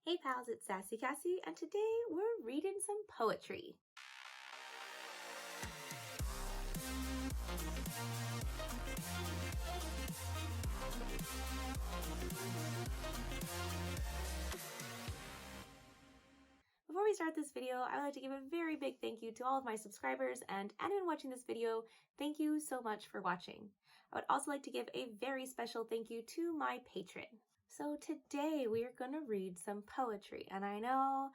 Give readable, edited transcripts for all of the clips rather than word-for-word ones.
Hey pals, it's Sassy Kassie, and today we're reading some poetry. Before we start this video, I would like to give a very big thank you to all of my subscribers and anyone watching this video. Thank you so much for watching. I would also like to give a very special thank you to my patron. So today we are going to read some poetry, and I know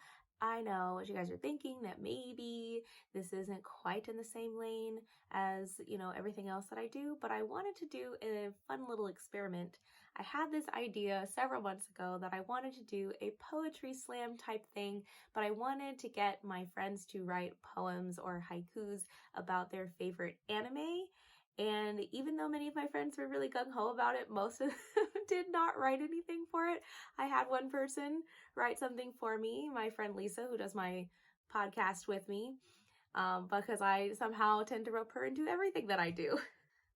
what you guys are thinking, that maybe this isn't quite in the same lane as, everything else that I do, but I wanted to do a fun little experiment. I had this idea several months ago that I wanted to do a poetry slam type thing, but I wanted to get my friends to write poems or haikus about their favorite anime. And even though many of my friends were really gung-ho about it, most of them did not write anything for it. I had one person write something for me, my friend Lisa, who does my podcast with me, because I somehow tend to rope her into everything that I do.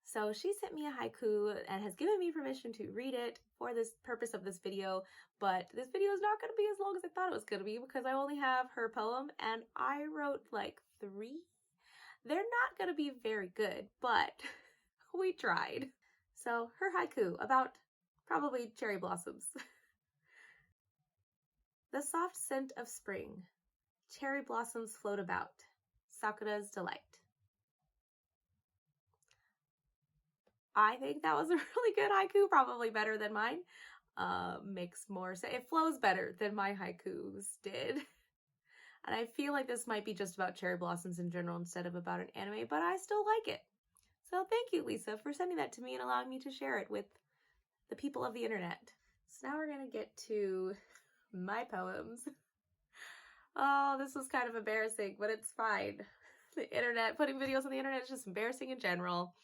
So she sent me a haiku and has given me permission to read it for this purpose of this video, but this video is not going to be as long as I thought it was going to be because I only have her poem and I wrote like 3. They're not going to be very good, but we tried. So her haiku about probably cherry blossoms. The soft scent of spring. Cherry blossoms float about. Sakura's delight. I think that was a really good haiku, probably better than mine. Makes more sense. It flows better than my haikus did. And I feel like this might be just about cherry blossoms in general instead of about an anime, but I still like it. So thank you, Lisa, for sending that to me and allowing me to share it with the people of the internet. So now we're going to get to my poems. Oh, this was kind of embarrassing, but it's fine. The internet, putting videos on the internet is just embarrassing in general.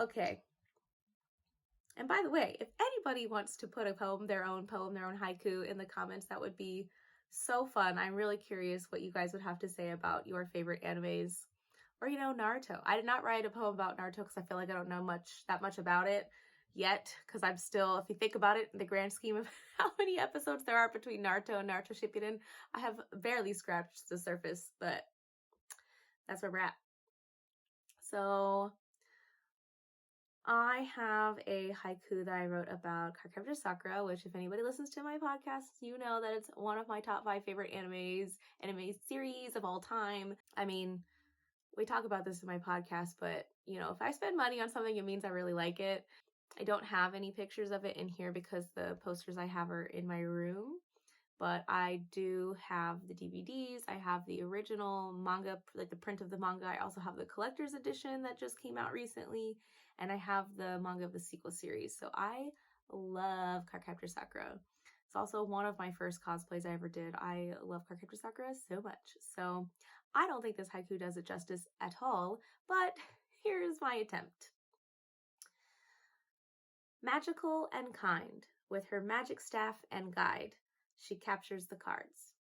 Okay. And by the way, if anybody wants to put a poem, their own haiku in the comments, that would be so fun. I'm really curious what you guys would have to say about your favorite animes. Or, Naruto. I did not write a poem about Naruto because I feel like I don't know that much about it yet. Because I'm still, if you think about it, in the grand scheme of how many episodes there are between Naruto and Naruto Shippuden, I have barely scratched the surface, but that's where we're at. So I have a haiku that I wrote about Cardcaptor Sakura, which if anybody listens to my podcast, you know that it's one of my top 5 favorite anime series of all time. I mean, we talk about this in my podcast, but, if I spend money on something, it means I really like it. I don't have any pictures of it in here because the posters I have are in my room, but I do have the DVDs. I have the original manga, like the print of the manga. I also have the collector's edition that just came out recently, and I have the manga of the sequel series. So I love Cardcaptor Sakura. It's also one of my first cosplays I ever did. I love Cardcaptor Sakura so much. So I don't think this haiku does it justice at all, but here's my attempt. Magical and kind, with her magic staff and guide, she captures the cards.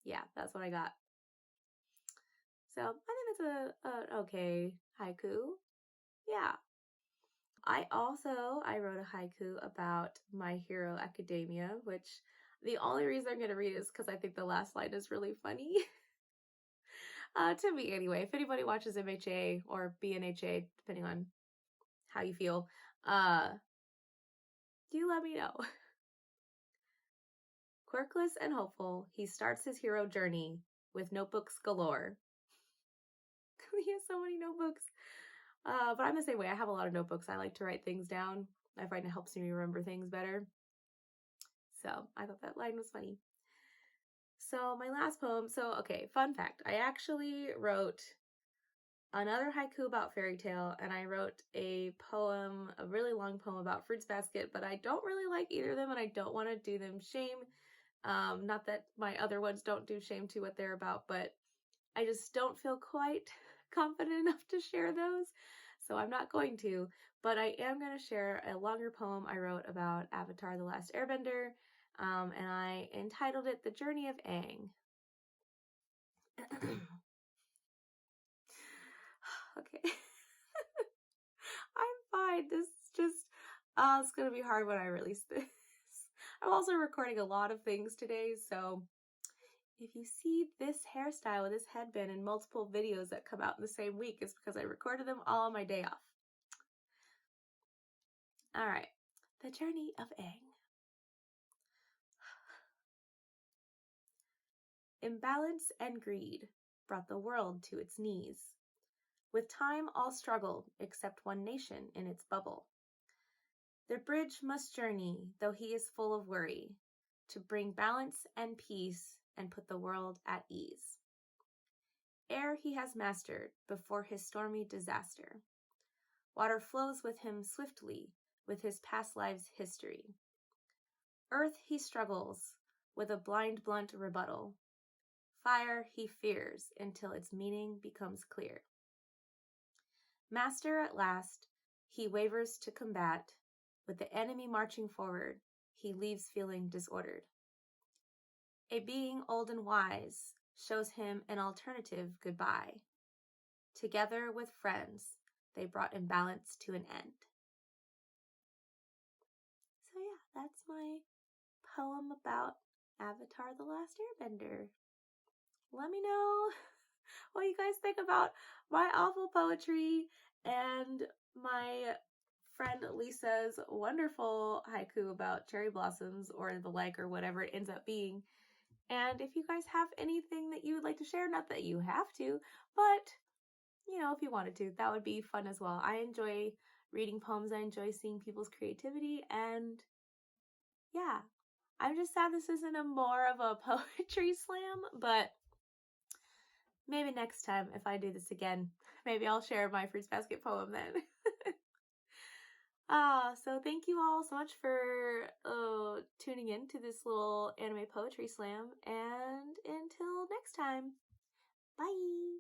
Yeah, that's what I got. So I think that's an okay haiku. Yeah. I wrote a haiku about My Hero Academia, which the only reason I'm going to read is because I think the last line is really funny. To me anyway. If anybody watches MHA or BNHA, depending on how you feel, do let me know. Quirkless and hopeful, he starts his hero journey with notebooks galore. He has so many notebooks. But I'm the same way. I have a lot of notebooks. I like to write things down. I find it helps me remember things better. So I thought that line was funny. So my last poem. So, okay, fun fact. I actually wrote another haiku about Fairy Tail, and I wrote a really long poem about Fruits Basket, but I don't really like either of them, and I don't want to do them shame. Not that my other ones don't do shame to what they're about, but I just don't feel quite confident enough to share those, so I'm not going to, but I am going to share a longer poem I wrote about Avatar: The Last Airbender, and I entitled it The Journey of Aang. Okay. I'm fine. This is just, it's going to be hard when I release this. I'm also recording a lot of things today, so if you see this hairstyle with this headband in multiple videos that come out in the same week, it's because I recorded them all on my day off. All right, the journey of Aang. Imbalance and greed brought the world to its knees. With time all struggled except one nation in its bubble. Their bridge must journey, though he is full of worry, to bring balance and peace and put the world at ease. Air he has mastered before his stormy disaster. Water flows with him swiftly with his past life's history. Earth he struggles with a blind blunt rebuttal. Fire he fears until its meaning becomes clear. Master at last, he wavers to combat. With the enemy marching forward, he leaves feeling disordered. A being old and wise shows him an alternative goodbye. Together with friends, they brought imbalance to an end. So yeah, that's my poem about Avatar: The Last Airbender. Let me know what you guys think about my awful poetry and my friend Lisa's wonderful haiku about cherry blossoms or the like or whatever it ends up being. And if you guys have anything that you would like to share, not that you have to, but if you wanted to, that would be fun as well. I enjoy reading poems. I enjoy seeing people's creativity, and yeah, I'm just sad this isn't more of a poetry slam, but maybe next time if I do this again, maybe I'll share my fruits basket poem then. So thank you all so much for tuning in to this little anime poetry slam, and until next time, bye!